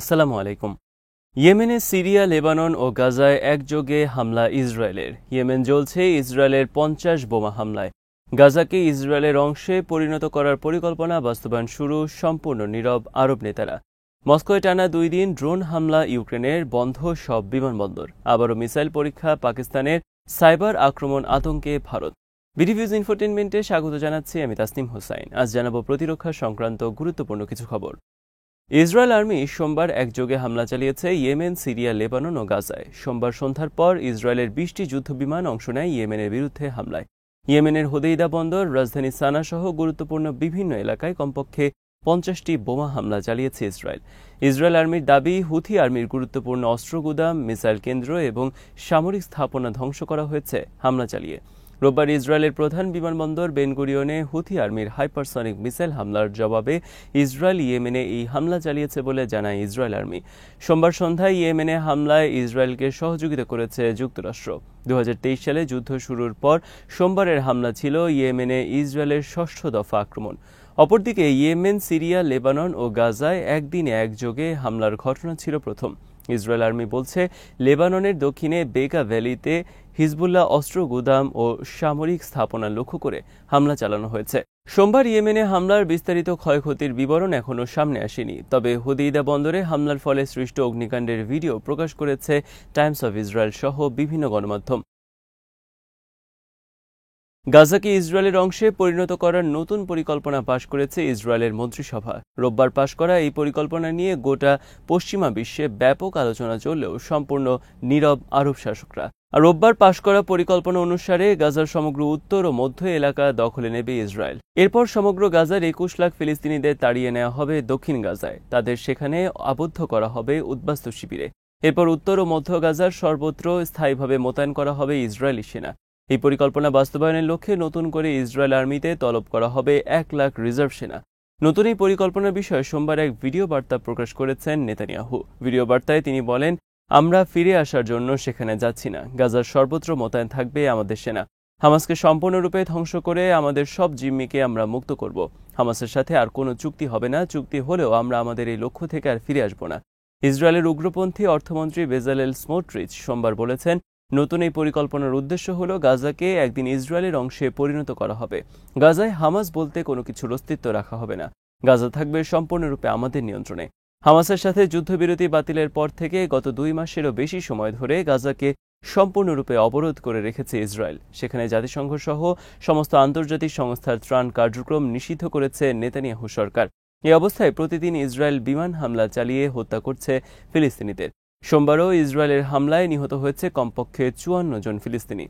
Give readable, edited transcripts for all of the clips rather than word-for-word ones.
আসসালামু আলাইকুম। ইয়েমেনে সিরিয়া, লেবানন ও গাজায় একযোগে হামলা ইসরায়েলের। ইয়েমেন জ্বলছে ইসরায়েলের ৫০ বোমা হামলায়। গাজাকে ইসরায়েলের অংশে পরিণত করার পরিকল্পনা বাস্তবায়ন শুরু, সম্পূর্ণ নীরব আরব নেতারা। মস্কোয় টানা ২ দিন ড্রোন হামলা, ইউক্রেনের বন্ধ সব বিমানবন্দর। আবারও মিসাইল পরীক্ষা, পাকিস্তানের সাইবার আক্রমণ, আতঙ্কে ভারত। বিডিভিউজ ইনফোটেনমেন্টে স্বাগত জানাচ্ছি, আমি তাসনিম হোসাইন। আজ জানাবো প্রতিরক্ষা সংক্রান্ত গুরুত্বপূর্ণ কিছু খবর। ইসরায়েল আর্মি সোমবার একযোগে হামলা চালিয়েছে ইয়েমেন, সিরিয়া, লেবানন ও গাজায়। সোমবার সন্ধ্যার পর ইসরায়েলের ২০টি যুদ্ধবিমান অংশ নেয় ইয়েমেনের বিরুদ্ধে হামলায়। ইয়েমেনের হোদেইদা বন্দর, রাজধানী সানা সহ গুরুত্বপূর্ণ বিভিন্ন এলাকায় কমপক্ষে ৫০টি বোমা হামলা চালিয়েছে ইসরায়েল। ইসরায়েল আর্মির দাবি, হুথি আর্মির গুরুত্বপূর্ণ অস্ত্র গুদাম, মিসাইল কেন্দ্র এবং সামরিক স্থাপনা ধ্বংস করা হয়েছে হামলা চালিয়ে। রোববার ইসরায়েলের প্রধান বিমানবন্দর বেন গুরিয়নে হুথি আর্মির হাইপারসনিক মিসাইল হামলার জবাবে ইসরায়েল ইয়েমেনে এই হামলা চালিয়েছে বলে জানায় ইসরায়েল আর্মি। সোমবার সন্ধ্যায় ইয়েমেনে হামলায় ইসরায়েলকে সহযোগিতা করেছে যুক্তরাষ্ট্র। ২০২৩ সালে যুদ্ধ শুরুর পর সোমবারের হামলা ছিল ইয়েমেনে ইসরায়েলের ৬ষ্ঠ দফা আক্রমণ। অপরদিকে ইয়েমেন, সিরিয়া, লেবানন ও গাজায় একদিনে একযোগে হামলার ঘটনা ছিল প্রথম। ইসরায়েল আর্মি বলছে, লেবাননের দক্ষিণে বেকা ভ্যালিতে হিজবুল্লাহ অস্ত্র গুদাম ও সামরিক স্থাপনা লক্ষ্য করে হামলা চালানো হয়েছে। সোমবার ইয়েমেনে হামলার বিস্তারিত ক্ষয়ক্ষতির বিবরণ এখনও সামনে আসেনি। তবে হোদেইদা বন্দরে হামলার ফলে সৃষ্ট অগ্নিকাণ্ডের ভিডিও প্রকাশ করেছে টাইমস অফ ইসরায়েল সহ বিভিন্ন গণমাধ্যম। গাজাকে ইসরায়েলের অংশে পরিণত করার নতুন পরিকল্পনা পাশ করেছে ইসরায়েলের মন্ত্রিসভা। রোববার পাশ করা এই পরিকল্পনা নিয়ে গোটা পশ্চিমা বিশ্বে ব্যাপক আলোচনা চললেও সম্পূর্ণ নীরব আরব শাসকরা। আর রোববার পাশ করা পরিকল্পনা অনুসারে গাজার সমগ্র উত্তর ও মধ্য এলাকা দখলে নেবে ইসরায়েল। এরপর সমগ্র গাজার ২১ লাখ ফিলিস্তিনিদের তাড়িয়ে নেওয়া হবে দক্ষিণ গাজায়। তাদের সেখানে আবদ্ধ করা হবে উদ্বাস্তু শিবিরে। এরপর উত্তর ও মধ্য গাজার সর্বত্র স্থায়ীভাবে মোতায়েন করা হবে ইসরায়েলি সেনা। এই পরিকল্পনা বাস্তবায়নের লক্ষ্যে নতুন করে ইসরায়েল আর্মিতে তলব করা হবে ১ লাখ রিজার্ভ সেনা। নতুন এই পরিকল্পনার বিষয়ে সোমবার এক ভিডিও বার্তা প্রকাশ করেছেন নেতানিয়াহু। ভিডিও বার্তায় তিনি বলেন, আমরা ফিরে আসার জন্য সেখানে যাচ্ছি না। গাজার সর্বত্র মোতায়েন থাকবে আমাদের সেনা। হামাসকে সম্পূর্ণরূপে ধ্বংস করে আমাদের সব জিম্মিকে আমরা মুক্ত করব। হামাসের সাথে আর কোনো চুক্তি হবে না। চুক্তি হলেও আমরা আমাদের এই লক্ষ্য থেকে আর ফিরে আসব না। ইসরায়েলের উগ্রপন্থী অর্থমন্ত্রী বেজালেল স্মোট্রিচ সোমবার বলেছেন, নতুন এই পরিকল্পনার উদ্দেশ্য হল গাজাকে একদিন ইসরায়েলের অংশে পরিণত করা হবে। গাজায় হামাস বলতে কোনো কিছুর অস্তিত্ব রাখা হবে না। গাজা থাকবে সম্পূর্ণরূপে আমাদের নিয়ন্ত্রণে। হামাসের সাথে যুদ্ধবিরতি বাতিলের পর থেকে গত ২ মাসেরও বেশি সময় ধরে গাজাকে সম্পূর্ণরূপে অবরোধ করে রেখেছে ইসরায়েল। সেখানে জাতিসংঘ সহ সমস্ত আন্তর্জাতিক সংস্থার ত্রাণ কার্যক্রম নিষিদ্ধ করেছে নেতানিয়াহু সরকার। এই অবস্থায় প্রতিদিন ইসরায়েল বিমান হামলা চালিয়ে হত্যা করছে ফিলিস্তিনিদের। সোমবারও ইসরায়েলের হামলায় নিহত হয়েছে কমপক্ষে ৫৪ জন ফিলিস্তিনি।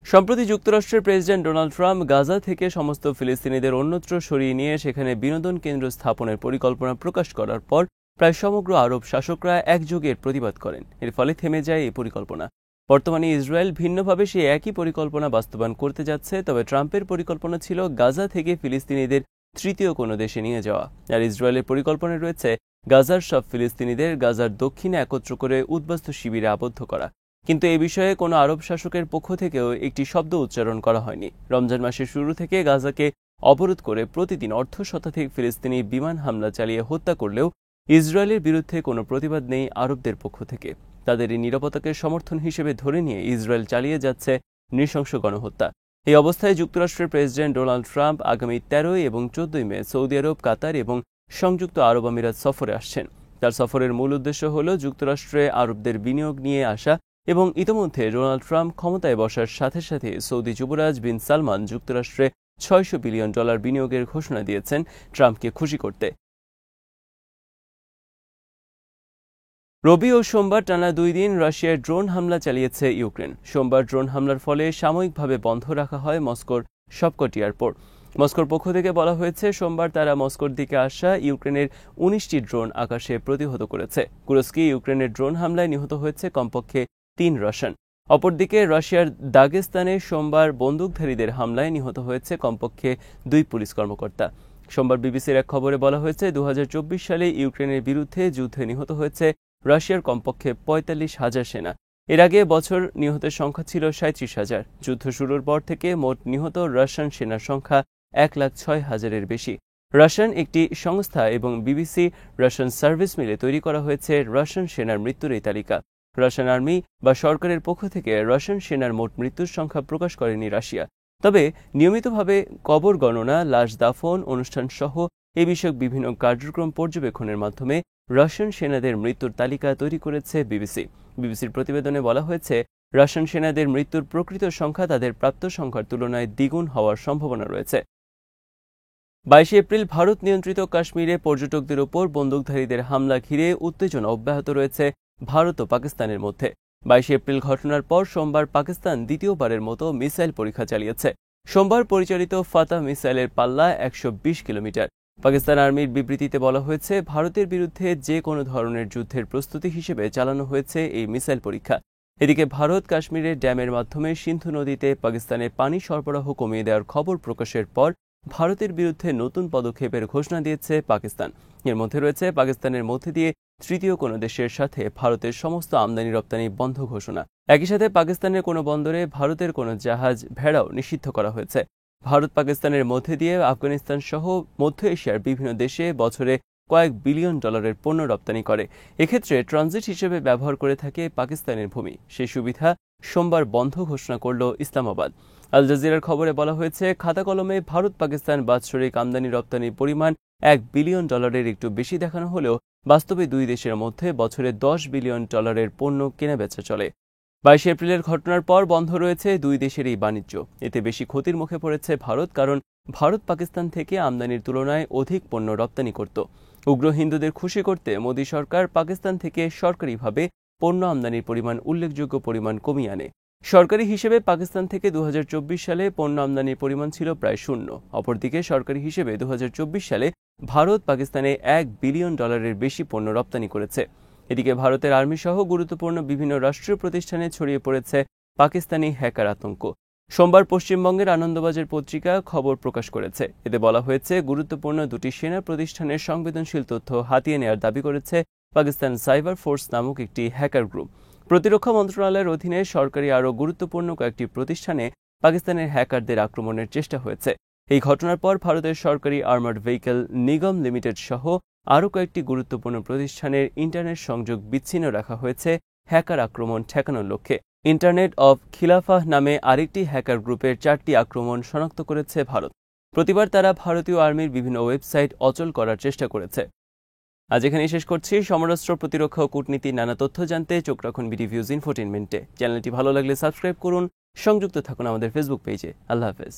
সম্প্রতি যুক্তরাষ্ট্রের প্রেসিডেন্ট ডোনাল্ড ট্রাম্প গাজা থেকে সমস্ত ফিলিস্তিনিদের অন্যত্র সরিয়ে নিয়ে সেখানে বিনোদন কেন্দ্র স্থাপনের পরিকল্পনা প্রকাশ করার পর প্রায় সমগ্র আরব শাসকরা একযোগে প্রতিবাদ করেন। এর ফলে থেমে যায় এই পরিকল্পনা। বর্তমানে ইসরায়েল ভিন্নভাবে সেই একই পরিকল্পনা বাস্তবায়ন করতে যাচ্ছে। তবে ট্রাম্পের পরিকল্পনা ছিল গাজা থেকে ফিলিস্তিনিদের তৃতীয় কোনো দেশে নিয়ে যাওয়া। আর ইসরায়েলের পরিকল্পনা রয়েছে গাজার সব ফিলিস্তিনিদের গাজার দক্ষিণে একত্র করে উদ্বাস্তু শিবিরে আবদ্ধ করা। কিন্তু এ বিষয়ে কোনো আরব শাসকের পক্ষ থেকেও একটি শব্দ উচ্চারণ করা হয়নি। রমজান মাসের শুরু থেকে গাজাকে অবরোধ করে প্রতিদিন অর্ধশতাধিক ফিলিস্তিনি বিমান হামলা চালিয়ে হত্যা করলেও ইসরায়েলের বিরুদ্ধে কোনো প্রতিবাদ নেই আরবদের পক্ষ থেকে। তাদের এই নিরাপত্তাকে সমর্থন হিসেবে ধরে নিয়ে ইসরায়েল চালিয়ে যাচ্ছে নৃশংস গণহত্যা। এই অবস্থায় যুক্তরাষ্ট্রের প্রেসিডেন্ট ডোনাল্ড ট্রাম্প আগামী ১৩ এবং ১৪ মে সৌদি আরব, কাতার এবং সংযুক্ত আরব আমিরাত সফরে আসছেন। তার সফরের মূল উদ্দেশ্য হল যুক্তরাষ্ট্রে আরবদের বিনিয়োগ নিয়ে আসা এবং ইতোমধ্যে ডোনাল্ড ট্রাম্প ক্ষমতায় বসার সাথে সাথে সৌদি যুবরাজ বিন সালমান যুক্তরাষ্ট্রে $৬০০ বিলিয়ন বিনিয়োগের ঘোষণা দিয়েছেন ট্রাম্পকে খুশি করতে। রবি ও সোমবার টানা ২ দিন রাশিয়ার ড্রোন হামলা চালিয়েছে ইউক্রেন। সোমবার ড্রোন হামলার ফলে সাময়িকভাবে বন্ধ রাখা হয় মস্কোর সবকটি এয়ারপোর্ট। মস্কোর পক্ষ থেকে বলা হয়েছে, সোমবার তারা মস্কোর দিকে আসা ইউক্রেনের ১৯টি ড্রোন আকাশে প্রতিহত করেছে। কুরস্কি ইউক্রেনের ড্রোন হামলায় নিহত হয়েছে কমপক্ষে ৩ রাশিয়ান। অপরদিকে রাশিয়ার দাগেস্তানে সোমবার বন্দুকধারীদের হামলায় নিহত হয়েছে কমপক্ষে ২ পুলিশ কর্মকর্তা। সোমবার বিবিসির এক খবরে বলা হয়েছে, ২০২৪ সালে ইউক্রেনের বিরুদ্ধে যুদ্ধে নিহত হয়েছে রাশিয়ার কমপক্ষে ৪৫,০০০ সেনা। এর আগে বছর নিহতের সংখ্যা ছিল ৩৭,০০০। যুদ্ধ শুরুর পর থেকে মোট নিহত রাশিয়ান সেনার সংখ্যা ১,০৬,০০০-এর বেশি। রাশিয়ান একটি সংস্থা এবং বিবিসি রাশিয়ান সার্ভিস মিলে তৈরি করা হয়েছে রাশিয়ান সেনার মৃত্যুর এই তালিকা। রাশিয়ান আর্মি বা সরকারের পক্ষ থেকে রাশিয়ান সেনার মোট মৃত্যুর সংখ্যা প্রকাশ করেনি রাশিয়া। তবে নিয়মিতভাবে কবর গণনা, লাশ দাফন অনুষ্ঠান সহ এ বিষয়ক বিভিন্ন কার্যক্রম পর্যবেক্ষণের মাধ্যমে রাশিয়ান সেনাদের মৃত্যুর তালিকা তৈরি করেছে বিবিসি। বিবিসির প্রতিবেদনে বলা হয়েছে, রাশিয়ান সেনাদের মৃত্যুর প্রকৃত সংখ্যা তাদের প্রাপ্ত সংখ্যার তুলনায় দ্বিগুণ হওয়ার সম্ভাবনা রয়েছে। 22 এপ্রিল ভারত নিয়ন্ত্রিত কাশ্মীরে পর্যটকদের ওপর বন্দুকধারীদের হামলা ঘিরে উত্তেজনা অব্যাহত রয়েছে ভারত ও পাকিস্তানের মধ্যে। 22 এপ্রিল ঘটনার পর সোমবার পাকিস্তান দ্বিতীয়বারের মতো মিসাইল পরীক্ষা চালিয়েছে। সোমবার পরিচালিত ফাতাহ মিসাইলের পাল্লা 120 কিলোমিটার। পাকিস্তান আর্মির বিবৃতিতে বলা হয়েছে, ভারতের বিরুদ্ধে যে কোনো ধরনের যুদ্ধের প্রস্তুতি হিসেবে চালানো হয়েছে এই মিসাইল পরীক্ষা। এদিকে ভারত কাশ্মীরের ড্যামের মাধ্যমে সিন্ধু নদীতে পাকিস্তানের পানি সরবরাহ কমিয়ে দেওয়ার খবর প্রকাশের পর ভারতের বিরুদ্ধে নতুন পদক্ষেপের ঘোষণা দিয়েছে পাকিস্তান। এর মধ্যে রয়েছে পাকিস্তানের মধ্যে দিয়ে তৃতীয় কোনো দেশের সাথে ভারতের সমস্ত আমদানি রপ্তানি বন্ধ ঘোষণা। একই সাথে পাকিস্তানের কোনো বন্দরে ভারতের কোনো জাহাজ ভেড়াও নিষিদ্ধ করা হয়েছে। ভারত পাকিস্তানের মধ্যে দিয়ে আফগানিস্তান সহ মধ্য এশিয়ার বিভিন্ন দেশে বছরে কয়েক বিলিয়ন ডলারের পণ্য রপ্তানি করে। এক্ষেত্রে ট্রানজিট হিসেবে ব্যবহার করে থাকে পাকিস্তানের ভূমি। সেই সুবিধা সোমবার বন্ধ ঘোষণা করল ইসলামাবাদ। আল জাজিরার খবরে বলা হয়েছে, খাতা কলমে ভারত পাকিস্তান বাৎসরিক আমদানি রপ্তানির পরিমাণ 1 বিলিয়ন ডলারের একটু বেশি দেখানো হলেও বাস্তবে দুই দেশের মধ্যে বছরে 10 বিলিয়ন ডলারের পণ্য কেনাবেচা চলে। 22 এপ্রিলের ঘটনার পর বন্ধ রয়েছে দুই দেশের এই বাণিজ্য। এতে বেশি ক্ষতির মুখে পড়েছে ভারত, কারণ ভারত পাকিস্তান থেকে আমদানির তুলনায় অধিক পণ্য রপ্তানি করত। উগ্র হিন্দুদের খুশি করতে মোদী সরকার পাকিস্তান থেকে সরকারিভাবে পণ্য আমদানির পরিমাণ উল্লেখযোগ্য পরিমাণ কমিয়ে আনে। সরকারি হিসেবে পাকিস্তান থেকে 2024 সালে পণ্য আমদানির পরিমাণ ছিল প্রায় শূন্য। অপরদিকে সরকারি হিসেবে 2024 সালে ভারত পাকিস্তানে 1 বিলিয়ন ডলারের বেশি পণ্য রপ্তানি করেছে। এদিকে ভারতের আর্মি সহ গুরুত্বপূর্ণ বিভিন্ন রাষ্ট্রীয় প্রতিষ্ঠানে ছড়িয়ে পড়েছে পাকিস্তানি হ্যাকার আতঙ্ক। সোমবার পশ্চিমবঙ্গের আনন্দবাজার পত্রিকা খবর প্রকাশ করেছে। এতে বলা হয়েছে, গুরুত্বপূর্ণ দুটি সেনা প্রতিষ্ঠানের সংবেদনশীল তথ্য হাতিয়ে নেওয়ার দাবি করেছে পাকিস্তান সাইবার ফোর্স নামক একটি হ্যাকার গ্রুপ। প্রতিরক্ষা মন্ত্রণালয়ের অধীনে সরকারি আরও গুরুত্বপূর্ণ কয়েকটি প্রতিষ্ঠানে পাকিস্তানের হ্যাকারদের আক্রমণের চেষ্টা হয়েছে। এই ঘটনার পর ভারতের সরকারি আর্মার্ড ভেহিকল নিগম লিমিটেড সহ আরও কয়েকটি গুরুত্বপূর্ণ প্রতিষ্ঠানের ইন্টারনেট সংযোগ বিচ্ছিন্ন রাখা হয়েছে হ্যাকার আক্রমণ ঠেকানোর লক্ষ্যে। ইন্টারনেট অফ খিলাফাহ নামে আরেকটি হ্যাকার গ্রুপের 4টি আক্রমণ শনাক্ত করেছে ভারত। প্রতিবার তারা ভারতীয় আর্মির বিভিন্ন ওয়েবসাইট অচল করার চেষ্টা করেছে। আজ এখানেই শেষ করছি। সমরাস্ত্র, প্রতিরক্ষা ও কূটনীতির নানা তথ্য জানতে চোখ রাখুন বিডিভিউজ ইনফোটেইনমেন্টে। চ্যানেলটি ভালো লাগলে সাবস্ক্রাইব করুন, সংযুক্ত থাকুন আমাদের ফেসবুক পেজে। আল্লাহ হাফেজ।